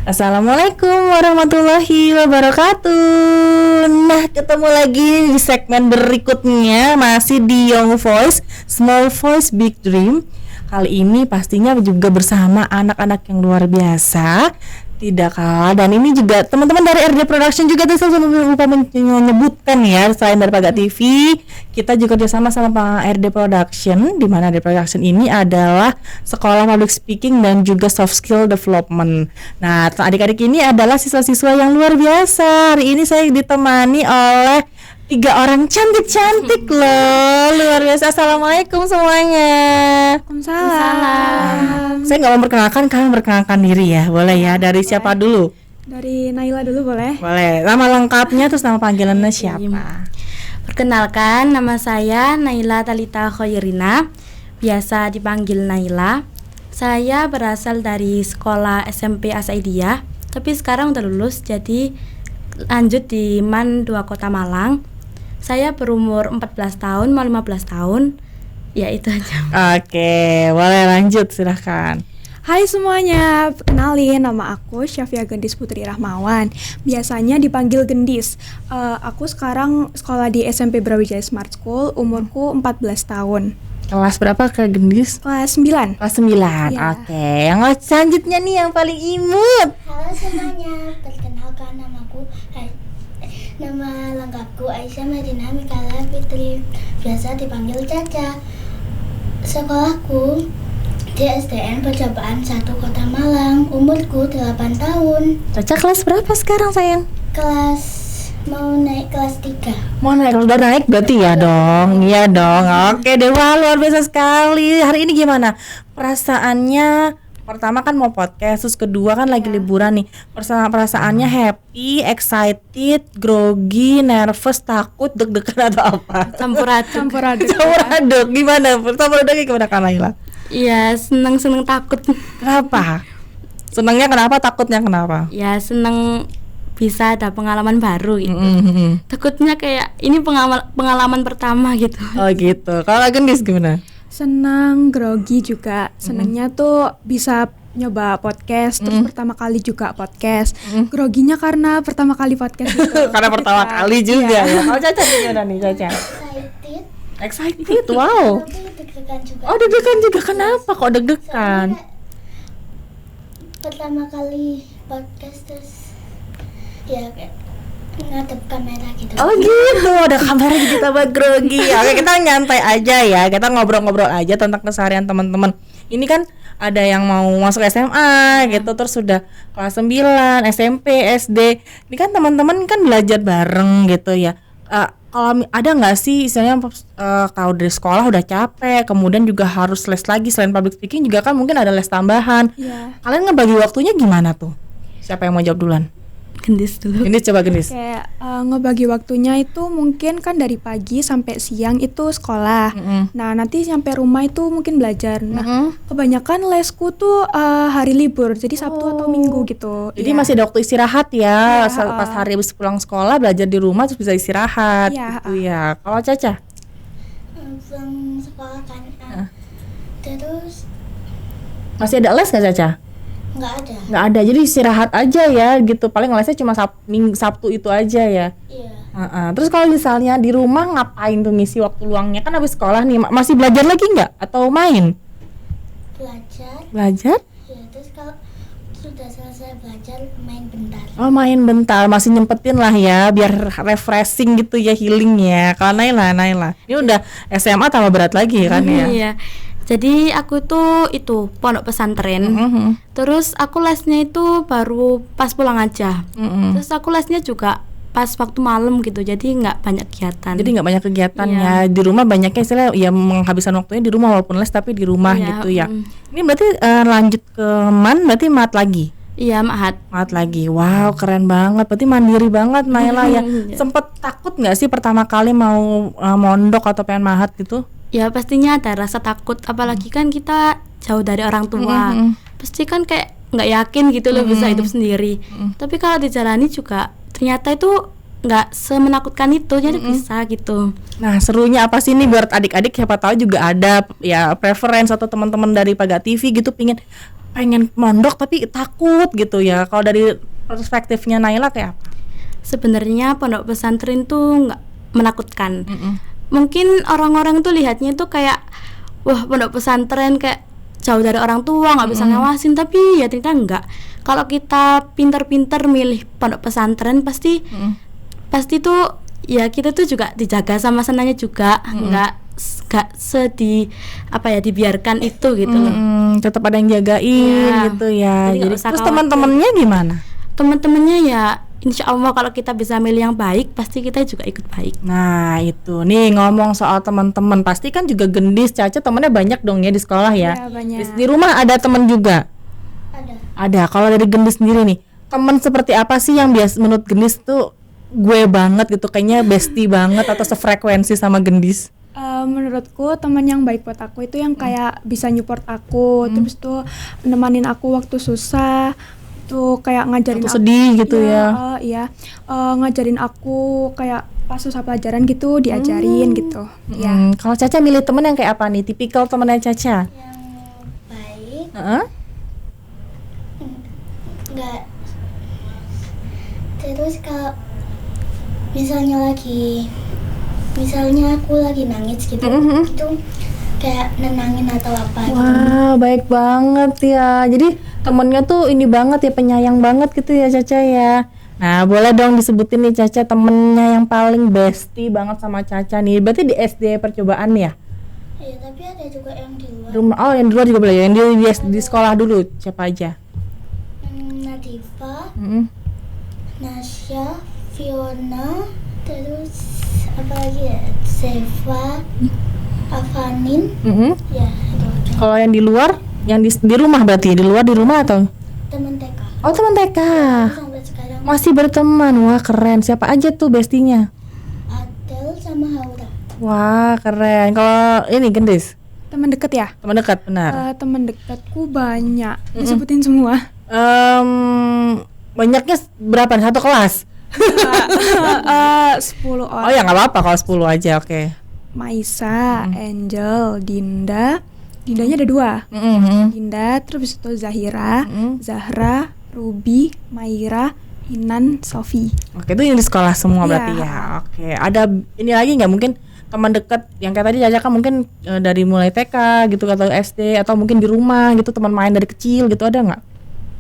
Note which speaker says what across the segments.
Speaker 1: Assalamualaikum warahmatullahi wabarakatuh. Nah, ketemu lagi di segmen berikutnya, masih di Young Voice, Small Voice Big Dream. Kali ini pastinya juga bersama anak-anak yang luar biasa, tidak kalah. Dan ini juga teman-teman dari RD Production juga tadi saya lupa menyebutkan ya, selain dari Paga TV, kita juga bersama sama RD Production, di mana RD Production ini adalah sekolah public speaking dan juga soft skill development. Nah, adik-adik ini adalah siswa-siswa yang luar biasa. Hari ini saya ditemani oleh 3 orang cantik-cantik loh, luar biasa. Assalamualaikum semuanya.
Speaker 2: Waalaikumsalam.
Speaker 1: Saya nggak memperkenalkan, kalian memperkenalkan diri ya, boleh ya? Dari siapa dulu?
Speaker 2: Dari Naila dulu boleh?
Speaker 1: Boleh. Nama lengkapnya terus nama panggilannya siapa?
Speaker 3: Perkenalkan, nama saya Naila Talita Khoirina, biasa dipanggil Naila. Saya berasal dari sekolah SMP Asaidiyah, tapi sekarang udah lulus, jadi lanjut di MAN 2 Kota Malang. Saya berumur 14 tahun, mau 15 tahun. Ya itu aja.
Speaker 1: Oke, boleh lanjut, silahkan.
Speaker 2: Hai semuanya, kenalin nama aku Syafia Gendis Putri Rahmawan. Biasanya dipanggil Gendis. Aku sekarang sekolah di SMP Brawijaya Smart School, umurku 14 tahun.
Speaker 1: Kelas berapa ke Gendis?
Speaker 2: Kelas 9.
Speaker 1: Kelas 9,
Speaker 2: Iya.
Speaker 1: Oke. Yang selanjutnya nih yang paling imut.
Speaker 4: Halo semuanya, perkenalkan nama lengkapku Aisyah Madinah Mikala Fitri, biasa dipanggil Caca. Sekolahku di SDN Percobaan 1 Kota Malang, umurku 8 tahun.
Speaker 1: Caca kelas berapa sekarang sayang?
Speaker 4: Mau naik kelas 3.
Speaker 1: Mau naik, udah naik berarti ya dong. Iya dong. Oke deh, wah luar biasa sekali. Hari ini gimana perasaannya? Pertama kan mau podcast, terus kedua kan lagi liburan nih. Perasaannya happy, excited, grogi, nervous, takut, deg-degan atau apa?
Speaker 3: Campur aduk.
Speaker 2: Campur aduk.
Speaker 1: Campur aduk, gimana? Campur aduknya gimana Kak Naila?
Speaker 3: Iya, seneng takut.
Speaker 1: Kenapa? Senangnya kenapa? Takutnya kenapa?
Speaker 3: Ya seneng bisa ada pengalaman baru gitu. Takutnya kayak ini pengalaman pertama gitu.
Speaker 1: Oh gitu. Kalau Gendis gimana?
Speaker 2: Senang, grogi juga. Senangnya tuh bisa nyoba podcast, terus pertama kali juga podcast. Groginya karena pertama kali podcast gitu.
Speaker 1: Karena pertama kali juga ya. Kalau Caca gimana nih Caca?
Speaker 4: Excited,
Speaker 1: Excited, wow.
Speaker 4: tapi deg-degan juga.
Speaker 1: Oh deg-degan juga, kenapa kok deg-degan?
Speaker 4: Soalnya pertama kali podcast terus ya kayak ngadep kamera gitu.
Speaker 1: Oh gitu, ada kamera gitu tambah grogi. Oke, kita nyantai aja ya, kita ngobrol-ngobrol aja tentang keseharian teman-teman. Ini kan ada yang mau masuk SMA gitu, terus sudah kelas 9, SMP, SD. Ini kan teman-teman kan belajar bareng gitu ya. Kalau ada nggak sih istilahnya kalau dari sekolah udah capek, kemudian juga harus les lagi selain public speaking juga kan mungkin ada les tambahan.
Speaker 2: Iya.
Speaker 1: Kalian ngebagi waktunya gimana tuh? Siapa yang mau jawab duluan?
Speaker 3: Gendis dulu.
Speaker 1: Gendis, coba Gendis.
Speaker 2: Kayak ngebagi waktunya itu mungkin kan dari pagi sampai siang itu sekolah. Nah nanti sampai rumah itu mungkin belajar. Nah kebanyakan lesku tuh hari libur, jadi Sabtu atau Minggu gitu.
Speaker 1: Jadi
Speaker 2: Iya.
Speaker 1: masih ada waktu istirahat ya,
Speaker 2: Iya,
Speaker 1: pas hari habis pulang sekolah belajar di rumah terus bisa istirahat
Speaker 2: Iya,
Speaker 1: gitu ya. Kalau Caca?
Speaker 4: Pulang sekolah kan. Terus
Speaker 1: Masih ada les nggak Caca?
Speaker 4: nggak ada.
Speaker 1: Nggak ada, jadi istirahat aja ya gitu. Paling lesnya cuma Sabtu itu aja ya.
Speaker 4: Iya.
Speaker 1: Terus kalau misalnya di rumah ngapain tuh ngisi waktu luangnya? Kan habis sekolah nih, masih belajar lagi nggak? Atau main?
Speaker 4: Belajar.
Speaker 1: Belajar?
Speaker 4: Ya, terus kalau sudah selesai belajar main bentar.
Speaker 1: Oh main bentar, masih nyempetin lah ya biar refreshing gitu ya, healing ya. Kalau Naila, ini udah SMA tambah berat lagi kan ya.
Speaker 3: Iya. Jadi aku tuh itu pondok pesantren. Terus aku lesnya itu baru pas pulang aja. Terus aku lesnya juga pas waktu malam gitu. Jadi nggak banyak kegiatan.
Speaker 1: Jadi nggak banyak kegiatan
Speaker 3: Iya.
Speaker 1: ya di rumah, banyaknya istilah ya menghabiskan waktunya di rumah walaupun les tapi di rumah
Speaker 3: Iya,
Speaker 1: gitu ya. Ini berarti lanjut ke MAN, berarti mat lagi.
Speaker 3: Iya, Mahat.
Speaker 1: Mat lagi. Wow, keren banget. Berarti mandiri banget Naila ya. Sempet takut nggak sih pertama kali mau mondok atau pengen mahat gitu?
Speaker 3: Ya pastinya ada rasa takut, apalagi kan kita jauh dari orang tua. Pasti kan kayak nggak yakin gitu loh bisa hidup sendiri. Tapi kalau dijalani juga ternyata itu nggak semenakutkan itu, jadi bisa gitu.
Speaker 1: Nah serunya apa sih nih buat adik-adik, siapa tahu juga ada ya preference atau teman-teman dari Paga TV gitu pingin pengen mondok tapi takut gitu ya. Kalau dari perspektifnya Naila kayak apa?
Speaker 3: Sebenarnya pondok pesantren tuh nggak menakutkan. Mungkin orang-orang tuh lihatnya tuh kayak wah pondok pesantren kayak jauh dari orang tua nggak bisa ngawasin, tapi ya ternyata enggak. Kalau kita pinter-pinter milih pondok pesantren pasti tuh ya kita tuh juga dijaga sama sananya juga, nggak dibiarkan itu gitu loh.
Speaker 1: Tetap ada yang jagain gitu ya.
Speaker 3: Jadi nggak
Speaker 1: Jadi
Speaker 3: usah
Speaker 1: terus
Speaker 3: khawatir.
Speaker 1: teman-temannya gimana?
Speaker 3: Teman-temannya ya insya Allah kalau kita bisa milih yang baik pasti kita juga ikut baik.
Speaker 1: Nah itu nih ngomong soal teman-teman, pasti kan juga Gendis Caca temennya banyak dong ya di sekolah ya.
Speaker 2: Ya, banyak.
Speaker 1: Di rumah ada teman juga. Ada. Kalau dari Gendis sendiri nih, teman seperti apa sih yang biasa menurut Gendis tuh gue banget gitu, kayaknya bestie banget atau sefrekuensi sama Gendis?
Speaker 2: Menurutku teman yang baik buat aku itu yang kayak bisa support aku, terus tuh nemenin aku waktu susah, tuh kayak ngajarin
Speaker 1: Waktu sedih gitu ya.
Speaker 2: Ngajarin aku kayak pas susah pelajaran gitu diajarin gitu. Ya.
Speaker 1: Kalau Caca milih temen yang kayak apa nih? Tipikal temennya Caca?
Speaker 4: Yang baik,
Speaker 1: Heeh.
Speaker 4: enggak. Terus kalau misalnya aku lagi nangis gitu, itu kayak nenangin atau apa gitu.
Speaker 1: Wah, baik banget ya. Jadi temennya tuh ini banget ya, penyayang banget gitu ya Caca ya. Nah, boleh dong disebutin nih Caca temennya yang paling bestie banget sama Caca nih. Berarti di SD percobaan ya?
Speaker 4: Iya, tapi ada juga yang di luar.
Speaker 1: Rumah, oh yang di luar juga boleh. Yang di sekolah dulu siapa aja?
Speaker 4: Nadifa, Nasya, Fiona, terus apa lagi ya? Seva, Avanin, ya itu aja.
Speaker 1: Kalau yang di luar, yang di rumah berarti di luar di rumah atau?
Speaker 4: Teman TK.
Speaker 1: Oh teman TK.
Speaker 4: Sampai sekarang
Speaker 1: Masih berteman, wah keren. Siapa aja tuh bestinya?
Speaker 4: Adel sama Haura.
Speaker 1: Wah keren. Kalau ini Gendis,
Speaker 2: Teman deket ya?
Speaker 1: teman dekat benar.
Speaker 2: Teman dekatku banyak. Disebutin semua.
Speaker 1: Banyaknya berapa? Satu kelas?
Speaker 2: 10
Speaker 1: Oh
Speaker 2: orang.
Speaker 1: ya nggak apa-apa kalau 10 aja, oke.
Speaker 2: Maisa, Angel, Dinda. Dindanya ada 2. Dinda, terus itu Zahira, Zahra, Ruby, Maira, Inan, Sofi.
Speaker 1: Oke, itu yang di sekolah semua
Speaker 2: Iya.
Speaker 1: berarti ya. Oke, ada ini lagi nggak mungkin teman dekat yang kayak tadi Caca kan mungkin dari mulai TK gitu atau SD atau mungkin di rumah gitu teman main dari kecil gitu, ada nggak?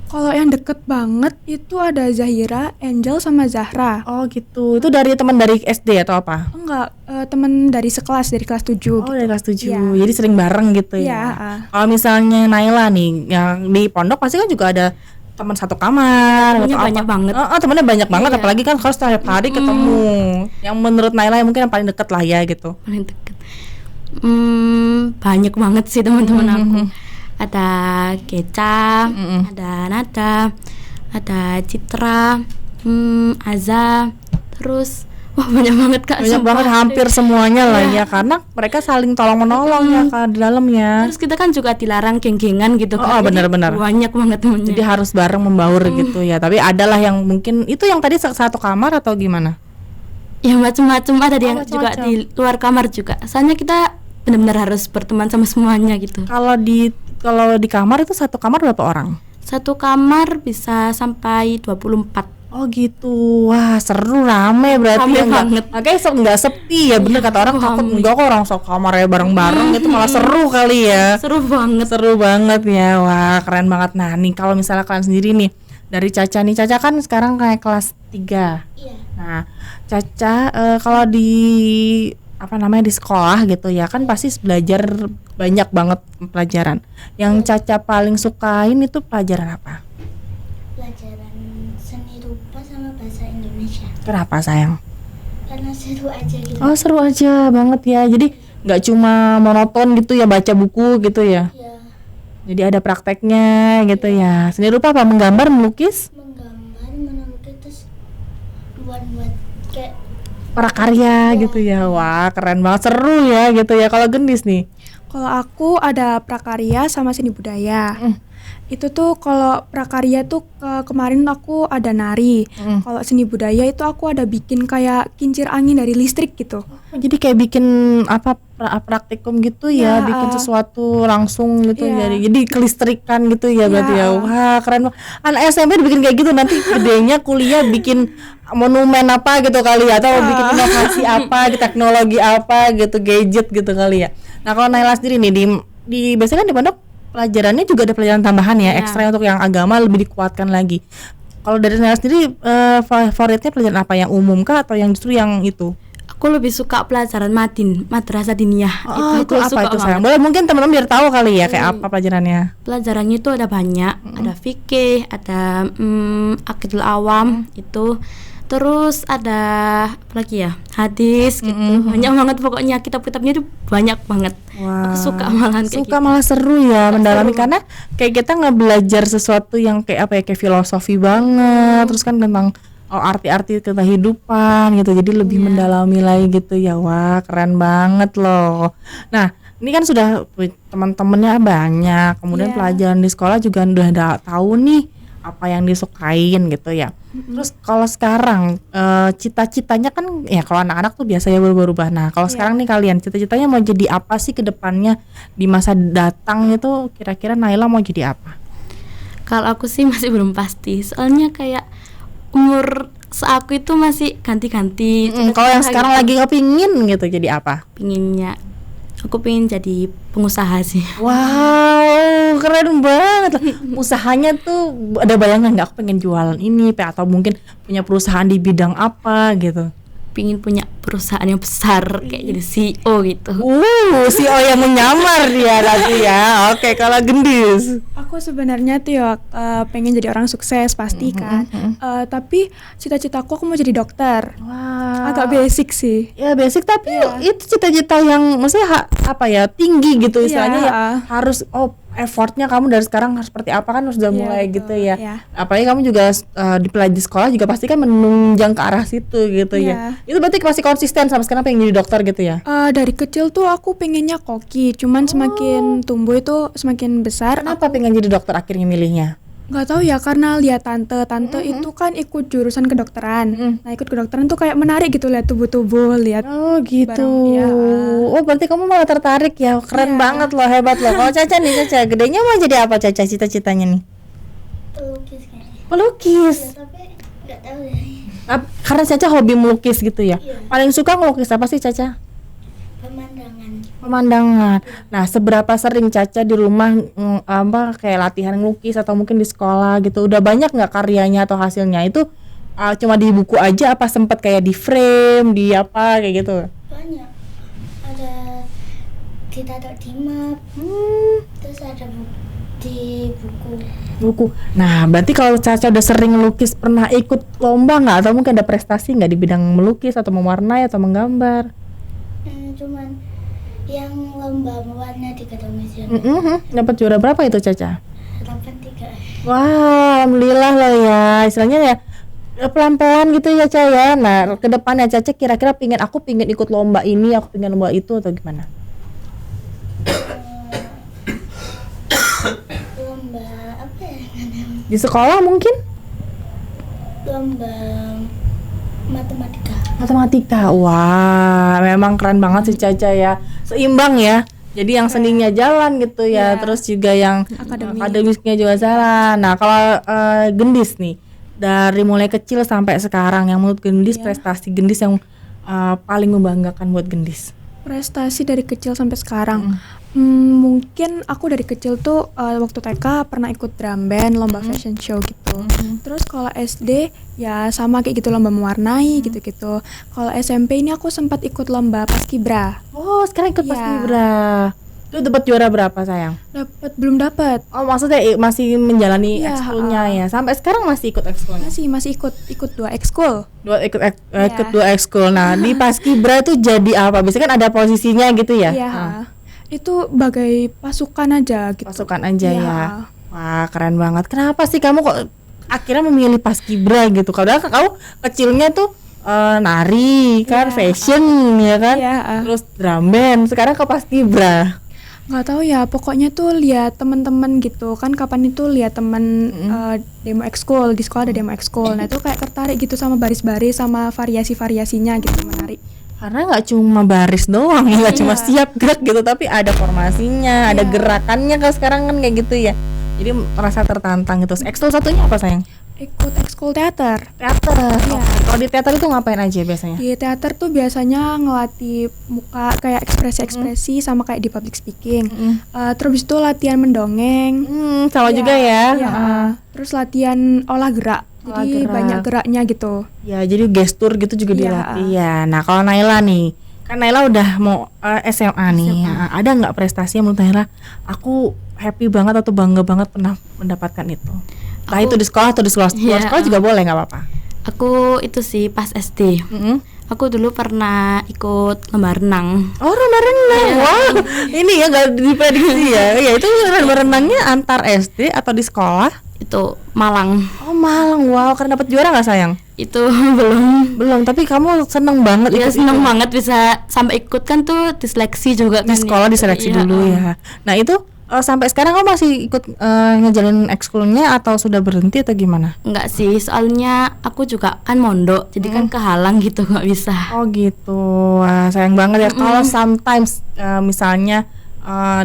Speaker 2: Kalau yang deket banget itu ada Zahira, Angel, sama Zahra.
Speaker 1: Oh gitu, itu dari teman dari SD atau apa?
Speaker 2: Enggak, temen dari sekelas, dari kelas 7
Speaker 1: Oh dari kelas 7,
Speaker 2: Iya.
Speaker 1: jadi sering bareng gitu
Speaker 2: Iya,
Speaker 1: ya. Kalau misalnya Naila nih, yang di pondok pasti kan juga ada teman satu kamar.
Speaker 3: Temennya
Speaker 1: atau
Speaker 3: banyak
Speaker 1: apa.
Speaker 3: banget.
Speaker 1: Temennya banyak banget,
Speaker 3: Iya.
Speaker 1: apalagi kan kalau setiap hari ketemu. Yang menurut Naila yang mungkin yang paling deket lah ya gitu.
Speaker 3: Paling deket. Banyak banget sih teman-teman aku. Ada Keca, ada Nada, ada Citra, Aza, terus wah banyak banget Kak.
Speaker 1: Banyak
Speaker 3: sumpah.
Speaker 1: banget, hampir semuanya lah ya, karena mereka saling tolong menolong ya Kak di dalamnya.
Speaker 3: Terus kita kan juga dilarang geng-gengan gitu
Speaker 1: Oh,
Speaker 3: kan. Jadi
Speaker 1: benar-benar.
Speaker 3: Banyak banget temennya.
Speaker 1: Jadi harus bareng membaur gitu ya. Tapi adalah yang mungkin itu yang tadi satu kamar atau gimana?
Speaker 3: Ya macam-macam, ada yang juga
Speaker 1: macam-macam.
Speaker 3: di luar kamar juga. Soalnya kita benar-benar harus berteman sama semuanya gitu.
Speaker 1: Kalau di kamar itu satu kamar berapa orang?
Speaker 3: Satu kamar bisa sampai 24.
Speaker 1: Oh gitu, wah seru, rame berarti
Speaker 3: Rame
Speaker 1: ya,
Speaker 3: banget.
Speaker 1: makanya nggak sepi ya, bener kata orang takut
Speaker 3: rame.
Speaker 1: enggak kok orang sok kamarnya bareng-bareng gitu malah seru kali ya.
Speaker 3: Seru banget.
Speaker 1: Seru banget ya, wah keren banget. Nah nih kalau misalnya kalian sendiri nih, dari Caca nih, Caca kan sekarang kayak kelas 3.
Speaker 4: Iya.
Speaker 1: Nah Caca kalau di di sekolah gitu ya kan pasti belajar banyak banget pelajaran. Yang Caca paling sukain itu pelajaran apa?
Speaker 4: Pelajaran seni rupa sama bahasa Indonesia.
Speaker 1: Kenapa sayang?
Speaker 4: Karena seru aja gitu.
Speaker 1: Oh seru aja banget ya. Jadi nggak cuma monoton gitu ya baca buku gitu ya.
Speaker 4: Ya,
Speaker 1: Jadi ada prakteknya gitu ya. Seni rupa apa? Menggambar, melukis,
Speaker 4: menggambar, menelukis, terus buat kayak
Speaker 1: prakarya gitu ya. Wah keren banget, seru ya gitu ya. Kalau Gendis nih?
Speaker 2: Kalau aku ada prakarya sama seni budaya. Itu tuh kalau prakarya tuh kemarin aku ada nari. Kalau seni budaya itu aku ada bikin kayak kincir angin dari listrik gitu.
Speaker 1: Jadi kayak bikin apa praktikum gitu ya, bikin sesuatu langsung gitu jadi kelistrikan gitu ya berarti ya. Wah, keren. Anak SMP bikin kayak gitu, nanti gedenya kuliah bikin monumen apa gitu kali ya, atau bikin inovasi apa, teknologi apa gitu, gadget gitu kali ya. Nah, kalau Naila sendiri nih di biasanya kan di pondok pelajarannya juga ada pelajaran tambahan ya, ekstra untuk yang agama lebih dikuatkan lagi. Kalau dari Naila sendiri favoritnya pelajaran apa, yang umum kah atau yang justru yang itu?
Speaker 3: Aku lebih suka pelajaran madrasah diniyah.
Speaker 1: Itu apa itu sayang? Boleh mungkin teman-teman biar tahu kali ya kayak apa pelajarannya.
Speaker 3: Pelajarannya itu ada banyak, ada fikih, ada akidul awam itu. Terus ada apa lagi ya, hadis gitu, banyak banget pokoknya, kitab-kitabnya itu banyak banget. Aku suka malahan kayak gitu.
Speaker 1: Malah seru ya mendalami, karena kayak kita ngebelajar sesuatu yang kayak apa ya, kayak filosofi banget, terus kan tentang arti-arti kehidupan gitu, jadi lebih mendalami lagi gitu ya. Wah, keren banget loh. Nah, ini kan sudah teman-temannya banyak, kemudian pelajaran di sekolah juga udah tahu nih apa yang disukain gitu ya. Terus kalau sekarang cita-citanya kan ya, kalau anak-anak tuh biasanya berubah-ubah. Nah, kalau sekarang nih kalian cita-citanya mau jadi apa sih ke depannya di masa datang itu, kira-kira Naila mau jadi apa?
Speaker 3: Kalau aku sih masih belum pasti, soalnya kayak umur seaku itu masih ganti-ganti.
Speaker 1: Kalau yang sekarang lagi kepingin gitu jadi apa?
Speaker 3: Aku pengen jadi pengusaha sih.
Speaker 1: Wow, keren banget. Usahanya tuh ada bayangan nggak, aku pengen jualan ini atau mungkin punya perusahaan di bidang apa gitu?
Speaker 3: Pengen punya perusahaan yang besar kayak jadi CEO gitu.
Speaker 1: CEO yang menyamar dia tadi ya. Oke, kalau Gendis?
Speaker 2: Aku sebenarnya tuh ya pengen jadi orang sukses pasti kan. Tapi cita-citaku aku mau jadi dokter.
Speaker 1: Wah.
Speaker 2: Agak basic sih.
Speaker 1: Ya basic, tapi itu cita-cita yang maksudnya tinggi gitu istilahnya ya. Harus effortnya kamu dari sekarang harus seperti apa kan, harus udah mulai betul, gitu ya. Apalagi kamu juga di sekolah juga pasti kan menunjang ke arah situ gitu ya. Itu berarti masih konsisten sampai sekarang pengen jadi dokter gitu ya?
Speaker 2: Dari kecil tuh aku pengennya koki, cuman semakin tumbuh itu semakin besar.
Speaker 1: Kenapa pengen jadi dokter akhirnya milihnya?
Speaker 2: Nggak tahu ya, karena lihat tante itu kan ikut jurusan kedokteran. Nah, ikut kedokteran tuh kayak menarik gitu, lihat tubuh-tubuh, lihat
Speaker 1: gitu. Oh, berarti kamu malah tertarik ya. Keren banget loh, hebat loh. Kalau Caca nih, gedenya mau jadi apa Caca, cita-citanya nih?
Speaker 4: Pelukis kayaknya.
Speaker 1: Pelukis?
Speaker 4: Ya, tapi nggak tahu ya.
Speaker 1: Karena Caca hobi melukis gitu ya? Paling suka ngelukis apa sih Caca? Pemandangan. Nah, seberapa sering Caca di rumah kayak latihan ngelukis atau mungkin di sekolah gitu? Udah banyak nggak karyanya atau hasilnya? Itu cuma di buku aja apa sempat kayak di frame, di apa kayak gitu?
Speaker 4: Banyak. Ada ditaruh di map. Terus ada di buku.
Speaker 1: Nah, berarti kalau Caca udah sering ngelukis, pernah ikut lomba nggak? Atau mungkin ada prestasi nggak di bidang melukis atau mewarnai atau menggambar?
Speaker 4: Cuman yang lomba mewarna di Gedung Museum.
Speaker 1: Dapat juara berapa itu Caca?
Speaker 4: 83.
Speaker 1: Wah, alhamdulillah loh ya. Istilahnya ya pelan-pelan gitu ya Caca ya. Nah, ke depannya Caca kira-kira aku pingin ikut lomba ini, aku pingin lomba itu atau gimana?
Speaker 4: Lomba apa ya?
Speaker 1: Di sekolah mungkin?
Speaker 4: Lomba
Speaker 1: Matematika. Wah, memang keren banget sih Caca ya. Seimbang ya. Jadi yang seninya jalan gitu ya, terus juga yang akademisnya juga jalan. Nah, kalau Gendis nih, dari mulai kecil sampai sekarang, yang menurut Gendis prestasi Gendis yang paling membanggakan buat Gendis?
Speaker 2: Prestasi dari kecil sampai sekarang. Mungkin aku dari kecil tuh waktu TK pernah ikut drum band, lomba fashion show gitu. Terus kalau SD ya sama kayak gitu, lomba mewarnai gitu-gitu. Kalau SMP ini aku sempat ikut lomba paskibra.
Speaker 1: Oh, sekarang ikut paskibra. Lu dapat juara berapa sayang?
Speaker 2: Belum dapat.
Speaker 1: Oh, maksudnya masih menjalani ekskulnya ya. Sampai sekarang masih ikut ekskulnya?
Speaker 2: Masih ikut 2 ekskul.
Speaker 1: Ikut 2 ekskul. Nah, di paskibra itu jadi apa? Biasanya kan ada posisinya gitu ya?
Speaker 2: Iya. Itu bagai pasukan aja gitu.
Speaker 1: Pasukan aja ya. Wah, keren banget. Kenapa sih kamu kok akhirnya memilih paskibra gitu? Padahal kamu kecilnya tuh nari kan, fashion ya kan, terus drum band, sekarang ke paskibra.
Speaker 2: Nggak tahu ya, pokoknya tuh lihat teman-teman gitu kan, kapan itu lihat teman demo ekskul, di sekolah ada demo ekskul. Nah itu kayak tertarik gitu sama baris-baris sama variasi-variasinya gitu, menarik.
Speaker 1: Karena nggak cuma baris doang ya, nggak cuma siap gerak gitu, tapi ada formasinya, ada gerakannya kan sekarang kan kayak gitu ya. Jadi merasa tertantang gitu. Ekskul satunya apa sayang?
Speaker 2: Ikut ekskul teater.
Speaker 1: Teater.
Speaker 2: Iya.
Speaker 1: Oke. Kalau di teater itu ngapain aja biasanya?
Speaker 2: Di teater tuh biasanya ngelatih muka, kayak ekspresi-ekspresi sama kayak di public speaking. Terus itu latihan mendongeng.
Speaker 1: Sama juga ya.
Speaker 2: Iya. Terus latihan olah gerak.
Speaker 1: Olah
Speaker 2: Jadi
Speaker 1: gerak.
Speaker 2: banyak geraknya gitu.
Speaker 1: Ya, jadi gestur gitu juga
Speaker 2: Iya.
Speaker 1: dilatih ya. Nah, kalau Naila nih, kan Naila udah mau SMA nih. Ada nggak prestasi yang menurut Naila aku happy banget atau bangga banget pernah mendapatkan itu? Entah itu di sekolah atau di luar
Speaker 3: Iya.
Speaker 1: sekolah juga boleh, nggak apa-apa.
Speaker 3: Aku itu sih pas SD. Aku dulu pernah ikut lomba renang.
Speaker 1: Oh, lomba renang. Wow, ini ya nggak diprediksi ya. Ya itu lomba renangnya antar SD atau di sekolah?
Speaker 3: Itu Malang.
Speaker 1: Oh, Malang. Wow, karena dapat juara nggak sayang?
Speaker 3: Itu belum.
Speaker 1: Belum, tapi kamu seneng banget
Speaker 3: Ya
Speaker 1: ikut
Speaker 3: seneng
Speaker 1: itu.
Speaker 3: banget bisa sampai ikut kan tuh diseleksi juga
Speaker 1: Di
Speaker 3: kan.
Speaker 1: sekolah diseleksi
Speaker 3: Iya,
Speaker 1: dulu ya. Nah itu sampai sekarang kamu masih ikut ngejalin ekskulnya atau sudah berhenti atau gimana?
Speaker 3: Enggak sih, soalnya aku juga kan mondok, jadi kan kehalang gitu nggak bisa.
Speaker 1: Oh gitu, wah sayang banget ya. Kalau sometimes misalnya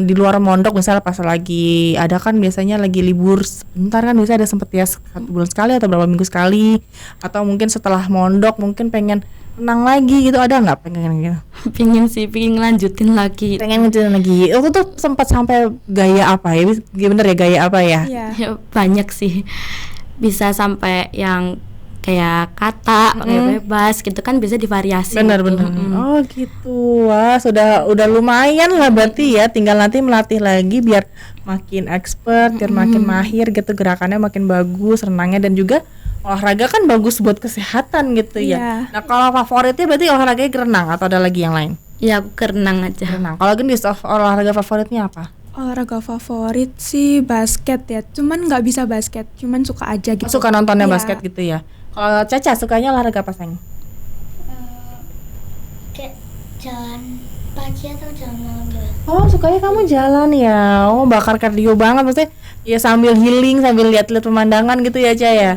Speaker 1: di luar mondok misalnya pas lagi ada kan biasanya lagi libur sebentar kan biasanya ada sempet ya 1 bulan sekali atau berapa minggu sekali, atau mungkin setelah mondok mungkin pengen renang lagi gitu, ada nggak pengen gitu?
Speaker 3: Pingin sih, pingin lanjutin lagi.
Speaker 1: Pengen ngejalan lagi. Waktu tuh sempat sampai gaya apa ya? Bener ya gaya apa ya?
Speaker 2: Iya.
Speaker 3: Ya, banyak sih, bisa sampai yang kayak kata pakai bebas gitu kan, bisa divariasi.
Speaker 1: Benar-benar. Oh gitu. Wah, udah lumayan lah berarti ya. Tinggal nanti melatih lagi biar makin expert, biar makin mahir gitu, gerakannya makin bagus, renangnya, dan juga olahraga kan bagus buat kesehatan gitu ya.
Speaker 2: Iya.
Speaker 1: Nah, kalau favoritnya berarti olahraganya renang atau ada lagi yang lain?
Speaker 3: Ya aku kerenang aja.
Speaker 1: Renang. Kalau Gendis olahraga favoritnya apa?
Speaker 2: Olahraga favorit sih basket ya. Cuman nggak bisa basket, cuman suka aja gitu.
Speaker 1: Suka nontonnya
Speaker 2: Iya.
Speaker 1: basket gitu ya. Kalau Caca sukanya olahraga apa sayang?
Speaker 4: Kayak jalan pagi atau jalan malam gitu.
Speaker 1: Oh, sukanya kamu jalan ya. Oh, bakar kardio banget maksudnya. Ya sambil healing, sambil lihat-lihat pemandangan gitu ya, Ca ya.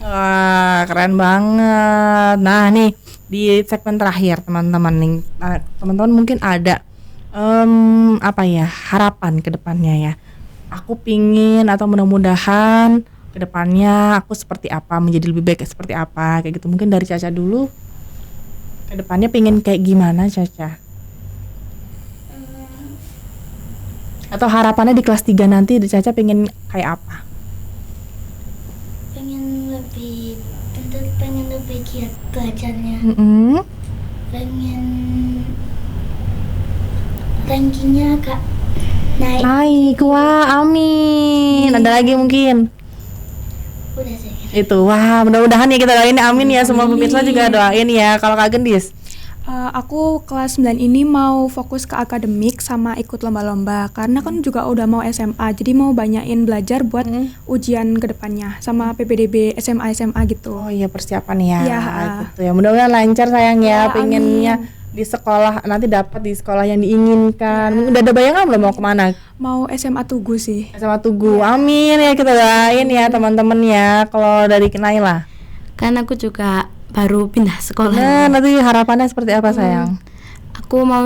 Speaker 1: Wah, keren banget. Nah, nih di segmen terakhir teman-teman nih. Teman-teman mungkin ada apa ya, harapan ke depannya ya. Aku pingin atau mudah-mudahan ke depannya aku seperti apa, menjadi lebih baik seperti apa, kayak gitu. Mungkin dari Caca dulu. Ke depannya pingin kayak gimana, Caca? Atau harapannya di kelas 3 nanti Caca pengen kayak apa?
Speaker 4: Pengen lebih giat belajarnya. Pengen rankingnya agak naik.
Speaker 1: Wah, amin. Ada lagi mungkin?
Speaker 4: Udah sih.
Speaker 1: Itu, wah, mudah-mudahan ya kita doain, amin ya. Semua pemirsa juga doain ya. Kalau Kak Gendis?
Speaker 2: Aku kelas 9 ini mau fokus ke akademik sama ikut lomba-lomba, karena kan juga udah mau SMA, jadi mau banyain belajar buat ujian kedepannya sama PPDB SMA gitu.
Speaker 1: Oh iya, persiapan ya.
Speaker 2: Iya.
Speaker 1: Gitu ya. Mudah-mudahan lancar sayang ya.
Speaker 2: Ya,
Speaker 1: Pengennya di sekolah nanti dapat di sekolah yang diinginkan. Udah ada bayangan belum mau kemana?
Speaker 2: Mau SMA Tugu sih.
Speaker 1: Sama Tugu. Amin ya, kita doain ya teman-teman ya. Kalau dari Naila,
Speaker 3: Kan aku juga baru pindah sekolah.
Speaker 1: nah nanti harapannya seperti apa sayang?
Speaker 3: Aku mau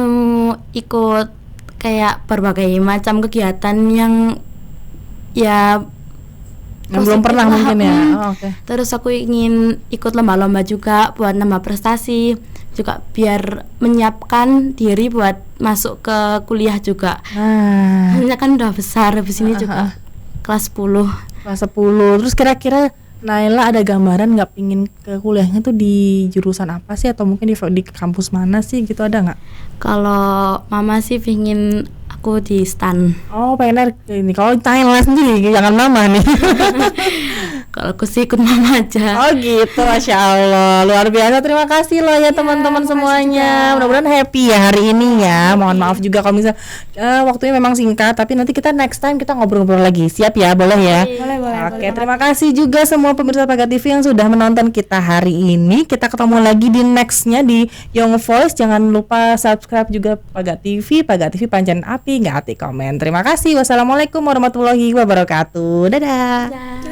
Speaker 3: ikut kayak berbagai macam kegiatan yang ya
Speaker 1: Yang belum
Speaker 3: positif
Speaker 1: pernah
Speaker 3: lah.
Speaker 1: mungkin ya. Oh, oke.
Speaker 3: Terus aku ingin ikut lomba-lomba juga buat nambah prestasi, juga biar menyiapkan diri buat masuk ke kuliah juga.
Speaker 1: Nah,
Speaker 3: Hanya kan udah besar, habis ini juga kelas 10.
Speaker 1: kelas 10. Terus kira-kira Naila ada gambaran nggak pingin ke kuliahnya tuh di jurusan apa sih, atau mungkin di kampus mana sih gitu, ada nggak?
Speaker 3: Kalau mama sih pingin aku di STAN.
Speaker 1: Oh, pengen ini. Kalau Naila sendiri jangan mama nih.
Speaker 3: Kalau aku sih ikut mama aja.
Speaker 1: Oh gitu, Masya Allah, luar biasa. Terima kasih loh ya teman-teman semuanya. Mudah-mudahan happy ya hari ini ya. Mohon maaf juga kalau misalnya waktunya memang singkat, tapi nanti kita next time kita ngobrol-ngobrol lagi. Siap ya, boleh ya?
Speaker 2: Boleh.
Speaker 1: Oke, terima kasih juga semua pemirsa Paga TV yang sudah menonton kita hari ini. Kita ketemu lagi di nextnya di Young Voice. Jangan lupa subscribe juga Paga TV Pancen Api, nggak hati komen. Terima kasih. Wassalamualaikum warahmatullahi wabarakatuh. Dadah.